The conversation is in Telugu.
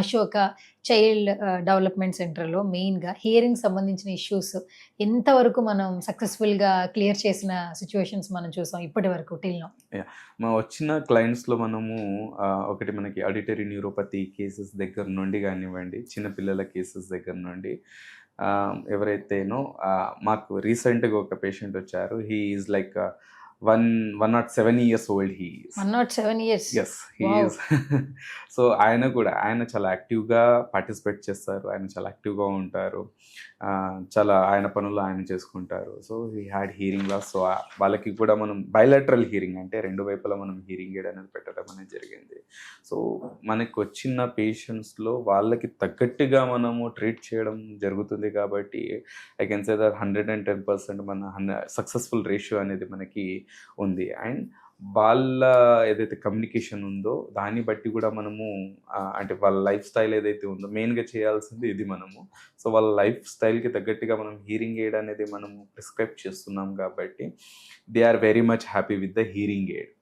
అశోక చైల్డ్ డెవలప్‌మెంట్ సెంటర్‌లో మెయిన్‌గా హియరింగ్ సంబంధించిన ఇష్యూస్ ఎంతవరకు మనం సక్సెస్‌ఫుల్‌గా క్లియర్ చేసిన సిట్యుయేషన్స్ మనం చూసాం ఇప్పటివరకు టిల్ నౌ? యాహ్! మా వచ్చిన క్లయింట్స్‌లో మనము ఒకటి మనకి ఆడిటరీ న్యూరోపతి కేసెస్ దగ్గర నుండి గానివ్వండి, చిన్న పిల్లల కేసెస్ దగ్గర నుండి ఎవరైతేనో మాకు రీసెంట్‌గా ఒక పేషెంట్ వచ్చారు. He is like 107 years old he is. 107 years. Yes. He wow! Is. So, ఆయన చాలా యాక్టివ్‌గా పార్టిసిపేట్ చేస్తారు. ఆయన చాలా యాక్టివ్‌గా ఉంటారు. చాలా ఆయన పనులు ఆయన చేసుకుంటారు. So, he had hearing loss. So, వాళ్ళకి కూడా మనం బైలాటరల్ హియరింగ్ అంటే 2 వైపులా మనం హియరింగ్ ఎయిడ్ అనేది పెట్టడం అనేది జరిగింది. సో, మనకొచ్చిన పేషెంట్స్‌లో వాళ్ళకి తగ్గట్టుగా మనము ట్రీట్ చేయడం జరుగుతుంది కాబట్టి I can say that 110% successful ratio అనేది మనకి ఉంది. అండ్ వాళ్ళ ఏదైతే కమ్యూనికేషన్ ఉందో దాన్ని బట్టి కూడా మనము అంటే వాళ్ళ లైఫ్ స్టైల్ ఏదైతే ఉందో మెయిన్‌గా చేయాల్సింది ఇది మనము. సో, వాళ్ళ లైఫ్ స్టైల్‌కి తగ్గట్టుగా మనం హియరింగ్ ఎయిడ్ అనేది మనము ప్రిస్క్రైబ్ చేస్తున్నాం కాబట్టి they are very much happy with the hearing aid.